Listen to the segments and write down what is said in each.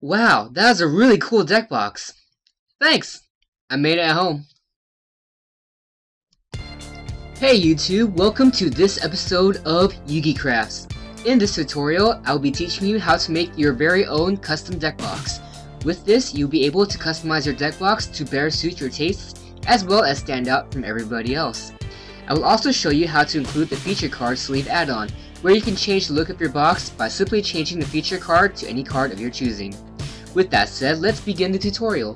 Wow, that was a really cool deck box. Thanks! I made it at home. Hey YouTube, welcome to this episode of Yugi Crafts. In this tutorial, I'll be teaching you how to make your very own custom deck box. With this, you'll be able to customize your deck box to better suit your tastes, as well as stand out from everybody else. I will also show you how to include the feature card sleeve add-on, where you can change the look of your box by simply changing the feature card to any card of your choosing. With that said, let's begin the tutorial.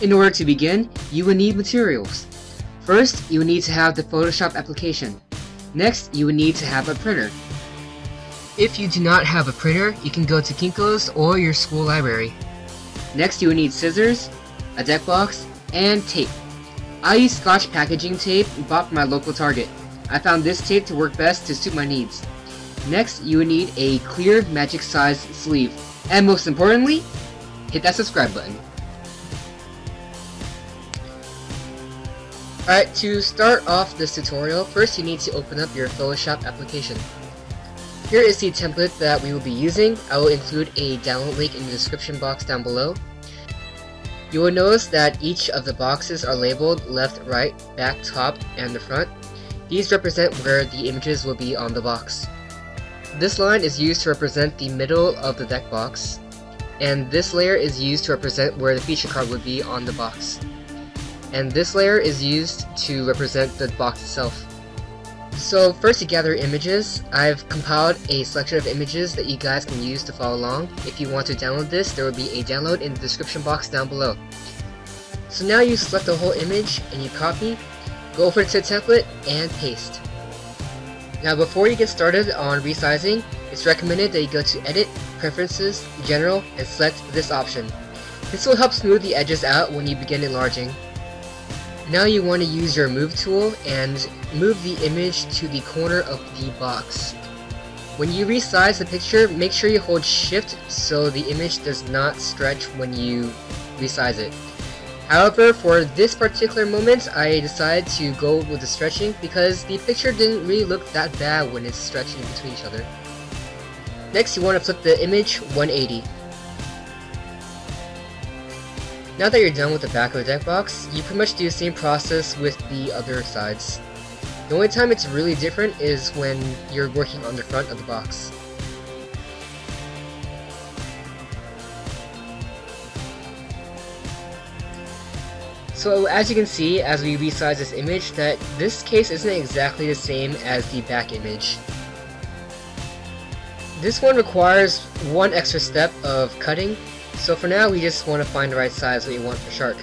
In order to begin, you will need materials. First, you will need to have the Photoshop application. Next, you will need to have a printer. If you do not have a printer, you can go to Kinko's or your school library. Next, you will need scissors, a deck box, and tape. I use Scotch packaging tape bought from my local Target. I found this tape to work best to suit my needs. Next, you will need a clear magic size sleeve. And most importantly, hit that subscribe button. Alright, to start off this tutorial, first you need to open up your Photoshop application. Here is the template that we will be using. I will include a download link in the description box down below. You will notice that each of the boxes are labeled left, right, back, top, and the front. These represent where the images will be on the box. This line is used to represent the middle of the deck box, and this layer is used to represent where the feature card would be on the box. And this layer is used to represent the box itself. So first to gather images, I've compiled a selection of images that you guys can use to follow along. If you want to download this, there will be a download in the description box down below. So now you select the whole image and you copy, go over to the template and paste. Now before you get started on resizing, it's recommended that you go to Edit, Preferences, General, and select this option. This will help smooth the edges out when you begin enlarging. Now you want to use your Move tool and move the image to the corner of the box. When you resize the picture, make sure you hold Shift so the image does not stretch when you resize it. However, for this particular moment, I decided to go with the stretching because the picture didn't really look that bad when it's stretching between each other. Next, you want to flip the image 180. Now that you're done with the back of the deck box, you pretty much do the same process with the other sides. The only time it's really different is when you're working on the front of the box. So as you can see, as we resize this image, that this case isn't exactly the same as the back image. This one requires one extra step of cutting. So for now, we just want to find the right size that we want for Shark.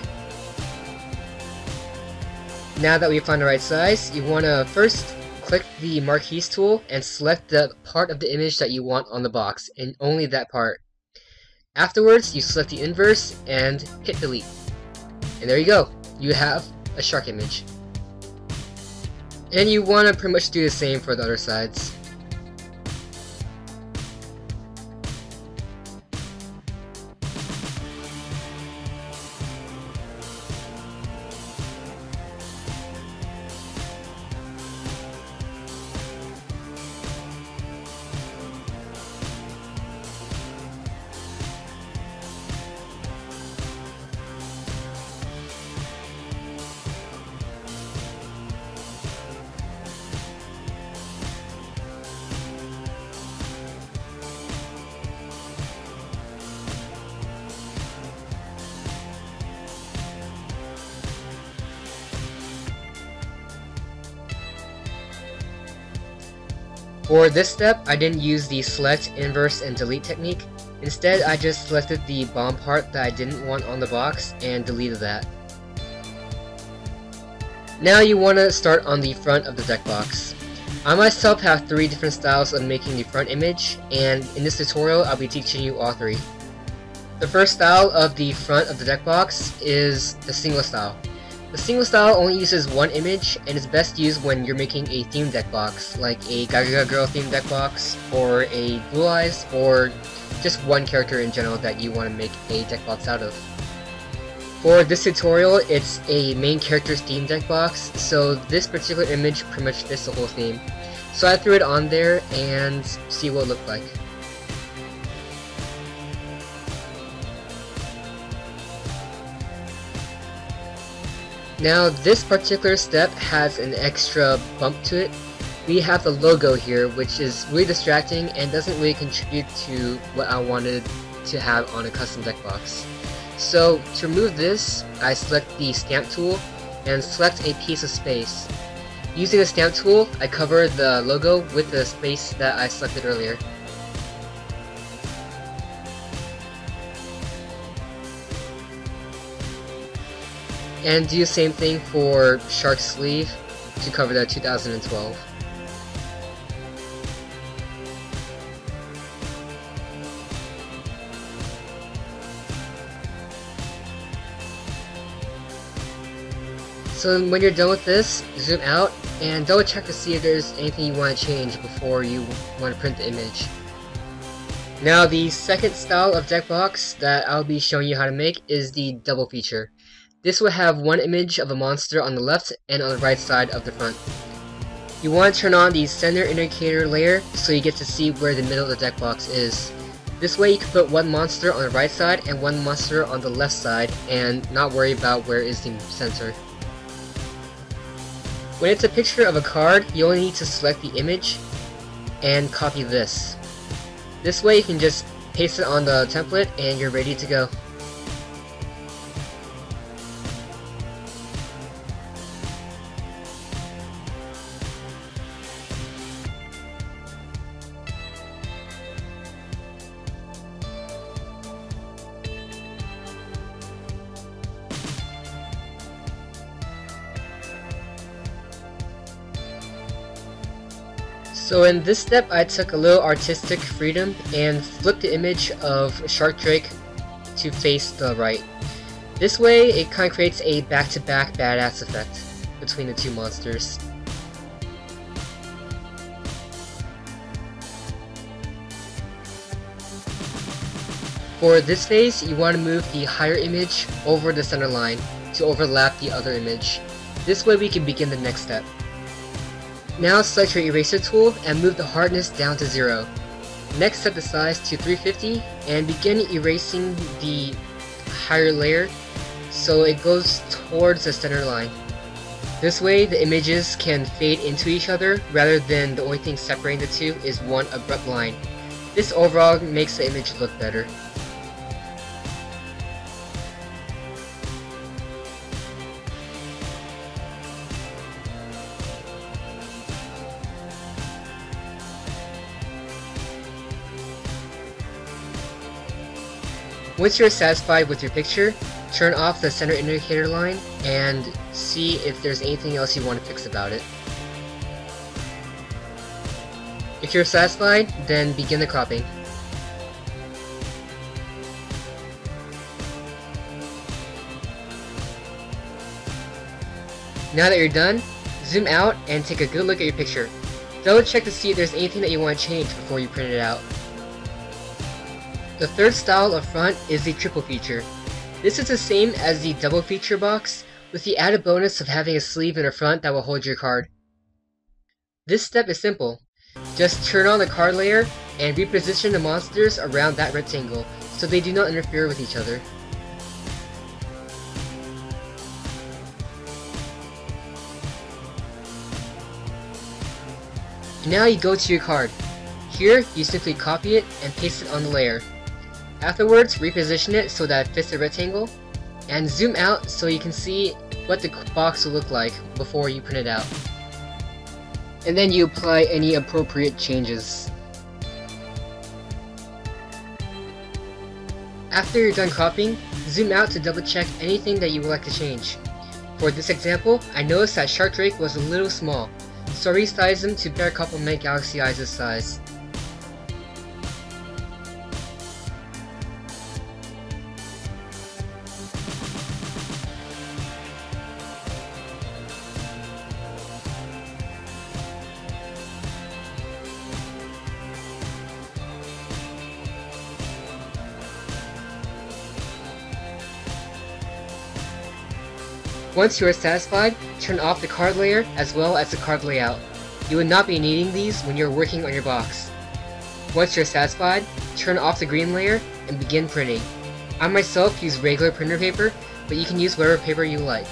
Now that we find the right size, you want to first click the Marquise tool and select the part of the image that you want on the box, and only that part. Afterwards, you select the inverse and hit delete. And there you go, you have a Shark image. And you want to pretty much do the same for the other sides. For this step, I didn't use the select, inverse, and delete technique. Instead, I just selected the bomb part that I didn't want on the box and deleted that. Now you want to start on the front of the deck box. I myself have 3 different styles of making the front image, and in this tutorial I'll be teaching you all 3. The first style of the front of the deck box is the single style. The single style only uses one image and is best used when you're making a theme deck box, like a Gaga Girl theme deck box, or a Blue Eyes, or just one character in general that you want to make a deck box out of. For this tutorial, it's a main character's theme deck box, so this particular image pretty much fits the whole theme. So I threw it on there and see what it looked like. Now this particular step has an extra bump to it. We have the logo here, which is really distracting and doesn't really contribute to what I wanted to have on a custom deck box. So to remove this, I select the stamp tool and select a piece of space. Using the stamp tool, I cover the logo with the space that I selected earlier. And do the same thing for Shark Sleeve to cover the 2012. So when you're done with this, zoom out and double check to see if there's anything you want to change before you want to print the image. Now the second style of deck box that I'll be showing you how to make is the double feature. This will have one image of a monster on the left and on the right side of the front. You want to turn on the center indicator layer so you get to see where the middle of the deck box is. This way you can put one monster on the right side and one monster on the left side and not worry about where is the center. When it's a picture of a card, you only need to select the image and copy this. This way you can just paste it on the template and you're ready to go. So in this step, I took a little artistic freedom and flipped the image of Shark Drake to face the right. This way, it kind of creates a back-to-back badass effect between the two monsters. For this phase, you want to move the higher image over the center line to overlap the other image. This way we can begin the next step. Now select your eraser tool and move the hardness down to 0. Next set the size to 350 and begin erasing the higher layer so it goes towards the center line. This way the images can fade into each other rather than the only thing separating the two is one abrupt line. This overall makes the image look better. Once you're satisfied with your picture, turn off the center indicator line and see if there's anything else you want to fix about it. If you're satisfied, then begin the cropping. Now that you're done, zoom out and take a good look at your picture. Double check to see if there's anything that you want to change before you print it out. The third style up front is the triple feature. This is the same as the double feature box, with the added bonus of having a sleeve in the front that will hold your card. This step is simple. Just turn on the card layer and reposition the monsters around that rectangle so they do not interfere with each other. Now you go to your card. Here, you simply copy it and paste it on the layer. Afterwards, reposition it so that it fits the rectangle, and zoom out so you can see what the box will look like before you print it out. And then you apply any appropriate changes. After you're done copying, zoom out to double check anything that you would like to change. For this example, I noticed that Shark Drake was a little small, so I resized him to better complement Galaxy Eyes' size. Once you are satisfied, turn off the card layer as well as the card layout. You will not be needing these when you're working on your box. Once you're satisfied, turn off the green layer and begin printing. I myself use regular printer paper, but you can use whatever paper you like.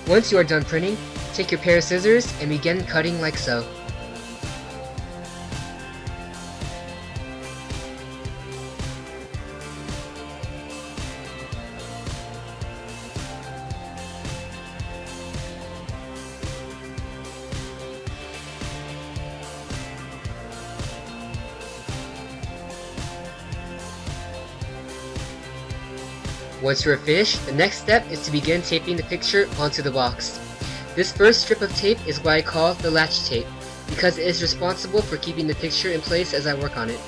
Once you are done printing, take your pair of scissors and begin cutting like so. Once you are finished, the next step is to begin taping the picture onto the box. This first strip of tape is what I call the latch tape, because it is responsible for keeping the picture in place as I work on it.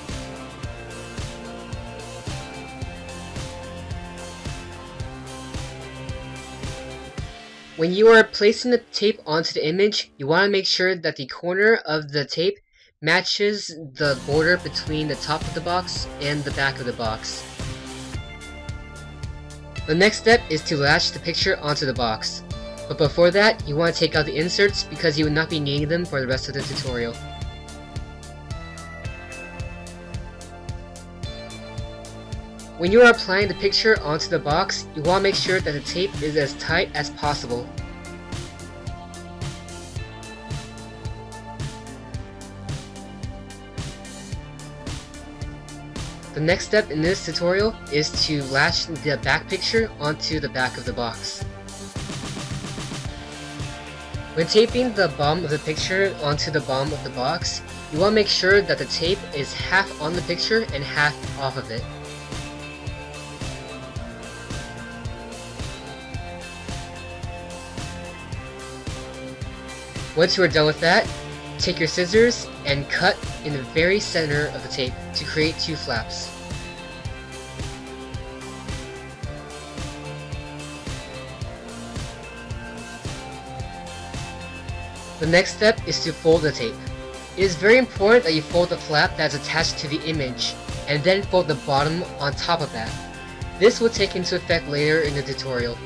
When you are placing the tape onto the image, you want to make sure that the corner of the tape matches the border between the top of the box and the back of the box. The next step is to latch the picture onto the box. But before that, you want to take out the inserts because you will not be needing them for the rest of the tutorial. When you are applying the picture onto the box, you want to make sure that the tape is as tight as possible. The next step in this tutorial is to latch the back picture onto the back of the box. When taping the bottom of the picture onto the bottom of the box, you want to make sure that the tape is half on the picture and half off of it. Once you are done with that, take your scissors and cut in the very center of the tape to create two flaps. The next step is to fold the tape. It is very important that you fold the flap that is attached to the image, and then fold the bottom on top of that. This will take into effect later in the tutorial.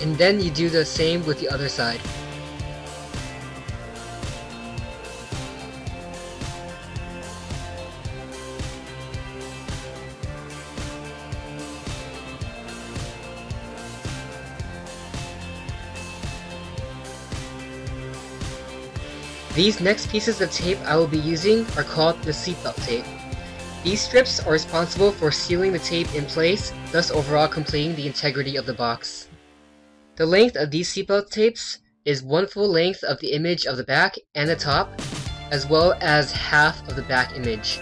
And then you do the same with the other side. These next pieces of tape I will be using are called the seatbelt tape. These strips are responsible for sealing the tape in place, thus overall completing the integrity of the box. The length of these seatbelt tapes is one full length of the image of the back and the top, as well as half of the back image.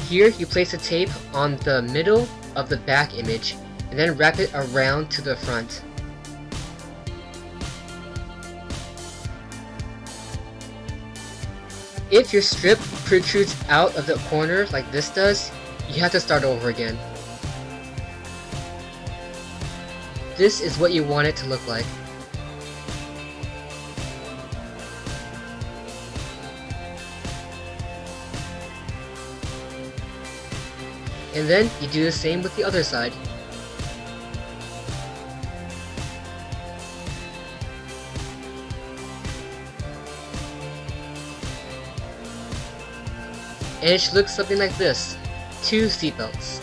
Here you place the tape on the middle of the back image, and then wrap it around to the front. If your strip protrudes out of the corner like this does, you have to start over again. This is what you want it to look like. And then you do the same with the other side. And it should look something like this. 2 seatbelts.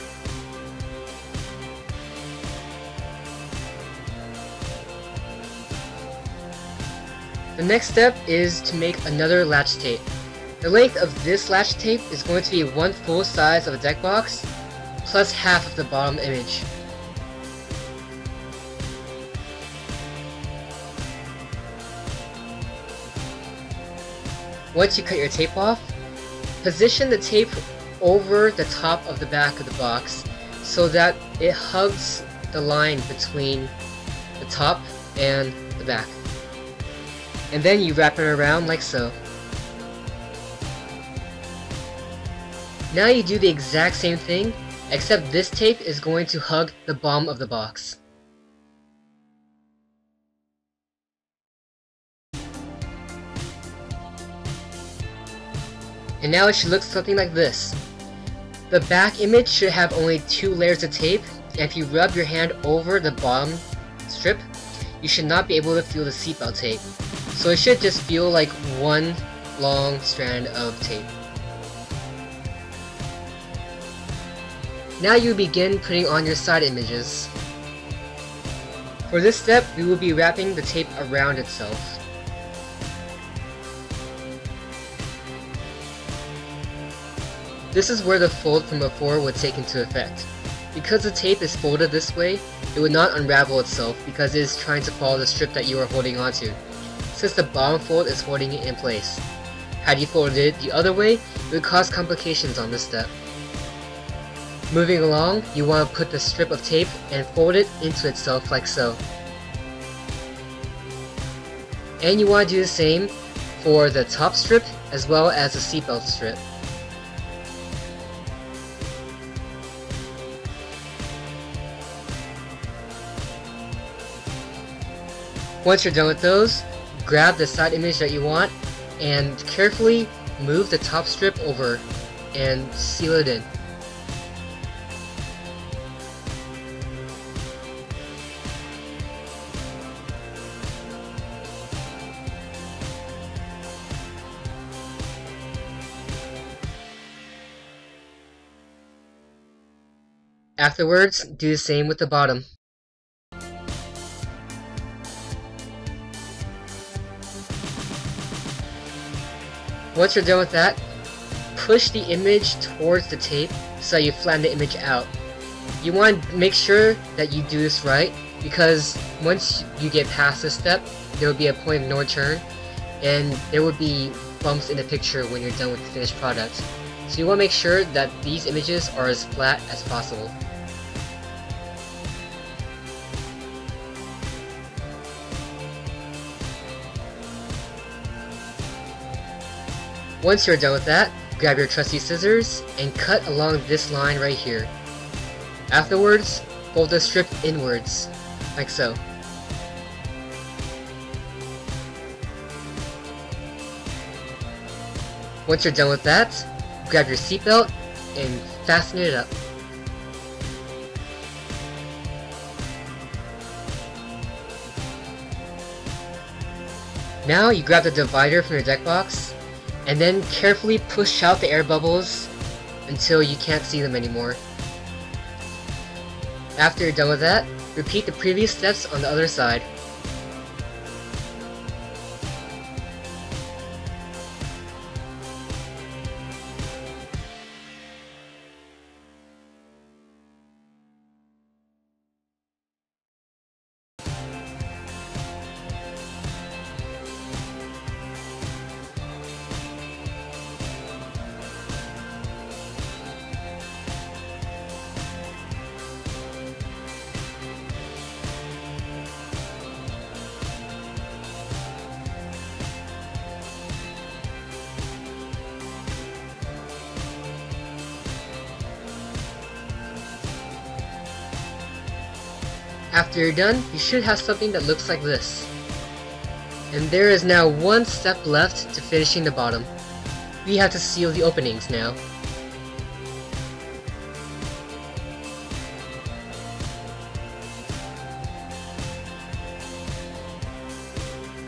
The next step is to make another latch tape. The length of this latch tape is going to be one full size of a Deckbox, plus half of the bottom image. Once you cut your tape off, position the tape over the top of the back of the box so that it hugs the line between the top and the back. And then you wrap it around like so. Now you do the exact same thing, except this tape is going to hug the bottom of the box. And now it should look something like this. The back image should have only 2 layers of tape, and if you rub your hand over the bottom strip, you should not be able to feel the seatbelt tape. So it should just feel like one long strand of tape. Now you begin putting on your side images. For this step, we will be wrapping the tape around itself. This is where the fold from before would take into effect. Because the tape is folded this way, it would not unravel itself because it is trying to follow the strip that you are holding onto, since the bottom fold is holding it in place. Had you folded it the other way, it would cause complications on this step. Moving along, you want to put the strip of tape and fold it into itself like so. And you want to do the same for the top strip as well as the seatbelt strip. Once you're done with those, grab the side image that you want and carefully move the top strip over and seal it in. Afterwards, do the same with the bottom. Once you're done with that, push the image towards the tape so you flatten the image out. You want to make sure that you do this right, because once you get past this step, there will be a point of no return, and there will be bumps in the picture when you're done with the finished product. So you want to make sure that these images are as flat as possible. Once you're done with that, grab your trusty scissors and cut along this line right here. Afterwards, fold the strip inwards, like so. Once you're done with that, grab your seatbelt and fasten it up. Now you grab the divider from your Deckbox and then carefully push out the air bubbles until you can't see them anymore. After you're done with that, repeat the previous steps on the other side. After you're done, you should have something that looks like this. And there is now one step left to finishing the bottom. We have to seal the openings now.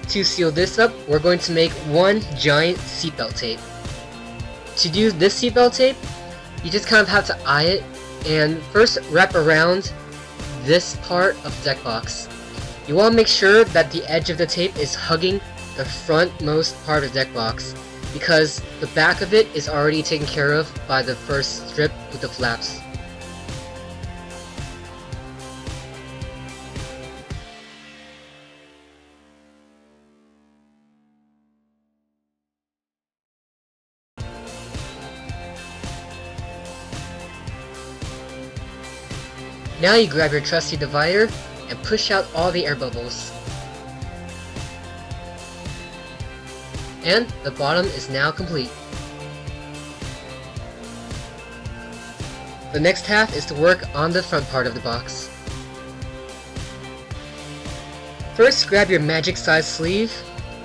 To seal this up, we're going to make one giant seatbelt tape. To do this seatbelt tape, you just kind of have to eye it and first wrap around this part of the Deckbox. You want to make sure that the edge of the tape is hugging the frontmost part of the Deckbox, because the back of it is already taken care of by the first strip with the flaps. Now you grab your trusty divider and push out all the air bubbles. And the bottom is now complete. The next half is to work on the front part of the box. First, grab your magic size sleeve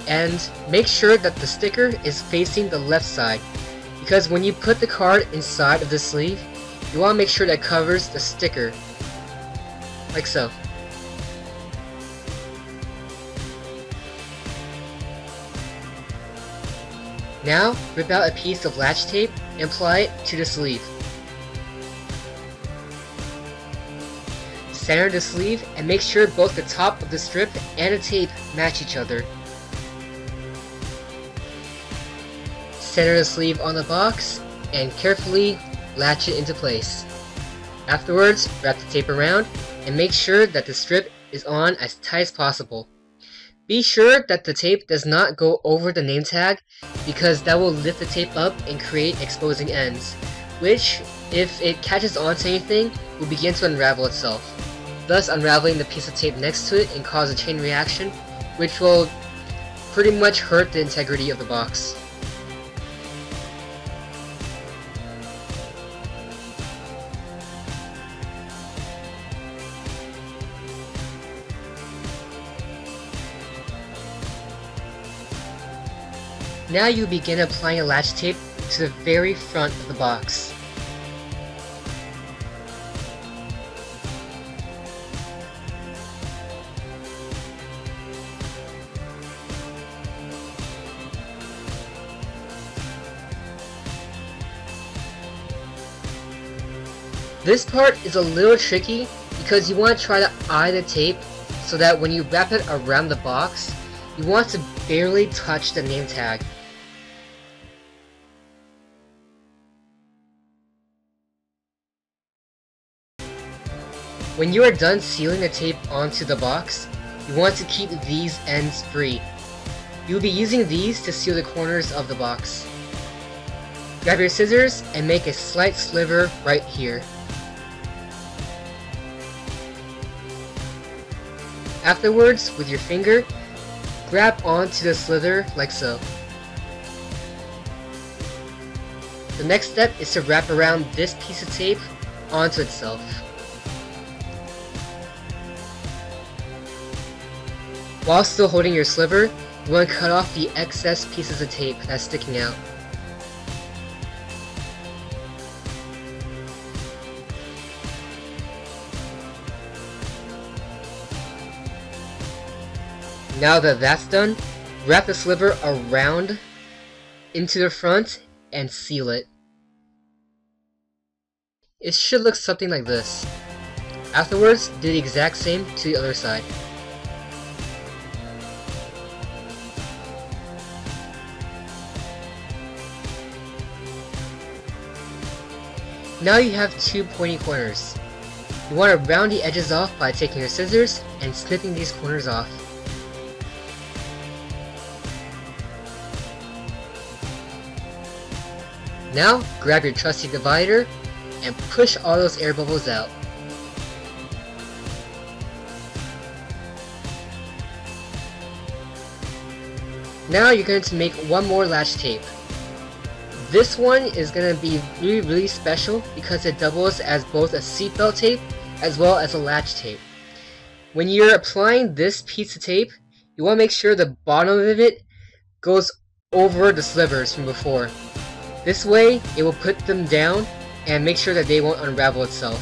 and make sure that the sticker is facing the left side, because when you put the card inside of the sleeve, you want to make sure that it covers the sticker, like so. Now, rip out a piece of latch tape and apply it to the sleeve. Center the sleeve and make sure both the top of the strip and the tape match each other. Center the sleeve on the box and carefully latch it into place. Afterwards, wrap the tape around and make sure that the strip is on as tight as possible. Be sure that the tape does not go over the name tag because that will lift the tape up and create exposing ends, which, if it catches onto anything, will begin to unravel itself, thus unraveling the piece of tape next to it and cause a chain reaction, which will pretty much hurt the integrity of the box. Now you begin applying a latch tape to the very front of the box. This part is a little tricky because you want to try to eye the tape so that when you wrap it around the box, you want to barely touch the name tag. When you are done sealing the tape onto the box, you want to keep these ends free. You will be using these to seal the corners of the box. Grab your scissors and make a slight sliver right here. Afterwards, with your finger, grab onto the slither like so. The next step is to wrap around this piece of tape onto itself. While still holding your sliver, you want to cut off the excess pieces of tape that's sticking out. Now that that's done, wrap the sliver around into the front and seal it. It should look something like this. Afterwards, do the exact same to the other side. Now you have two pointy corners. You want to round the edges off by taking your scissors and snipping these corners off. Now, grab your trusty divider and push all those air bubbles out. Now you're going to make one more latch tape. This one is going to be really special because it doubles as both a seatbelt tape as well as a latch tape. When you're applying this piece of tape, you want to make sure the bottom of it goes over the slivers from before. This way, it will put them down and make sure that they won't unravel itself.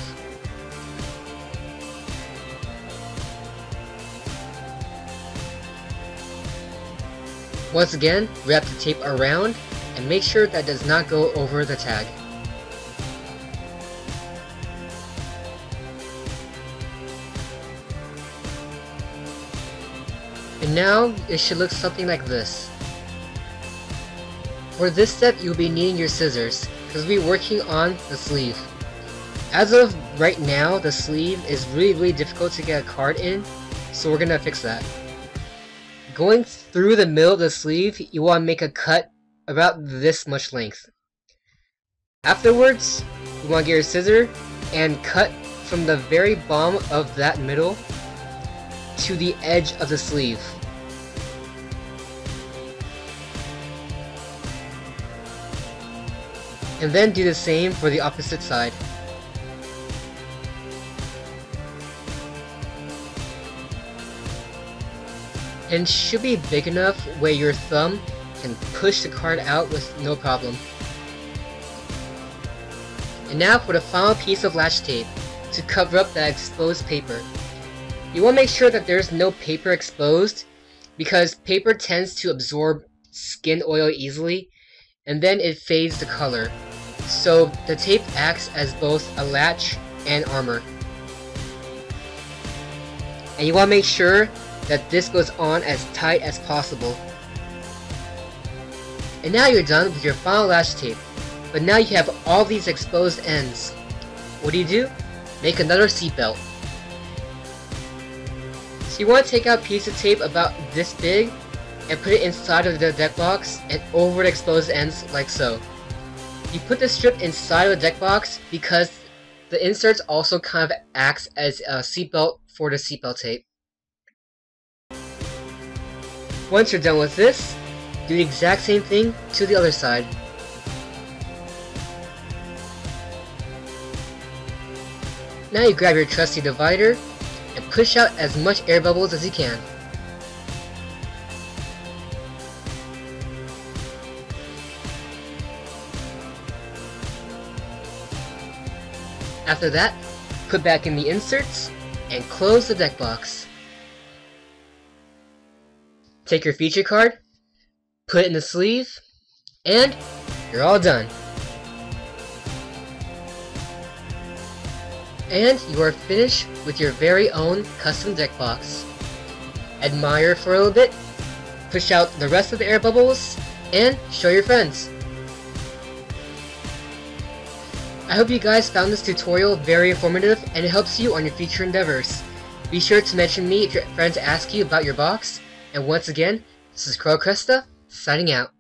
Once again, wrap the tape around and make sure that does not go over the tag. And now, it should look something like this. For this step, you'll be needing your scissors, because we'll be working on the sleeve. As of right now, the sleeve is really difficult to get a card in, so we're gonna fix that. Going through the middle of the sleeve, you want to make a cut about this much length. Afterwards, you want to get your scissor and cut from the very bottom of that middle to the edge of the sleeve. And then do the same for the opposite side. And should be big enough where your thumb can push the card out with no problem. And now for the final piece of latch tape to cover up that exposed paper. You want to make sure that there's no paper exposed because paper tends to absorb skin oil easily, and then it fades the color. So the tape acts as both a latch and armor. And you want to make sure that this goes on as tight as possible. And now you're done with your final latch tape. But now you have all these exposed ends. What do? Make another seatbelt. So you want to take out a piece of tape about this big and put it inside of the deck box and over the exposed ends like so. You put the strip inside of the deck box because the inserts also kind of acts as a seatbelt for the seatbelt tape. Once you're done with this, do the exact same thing to the other side. Now you grab your trusty divider and push out as much air bubbles as you can. After that, put back in the inserts and close the deck box. Take your feature card, put it in the sleeve, and you're all done. And you are finished with your very own custom deck box. Admire for a little bit, push out the rest of the air bubbles, and show your friends. I hope you guys found this tutorial very informative and it helps you on your future endeavors. Be sure to mention me if your friends ask you about your box. And once again, this is Crow Cresta, signing out.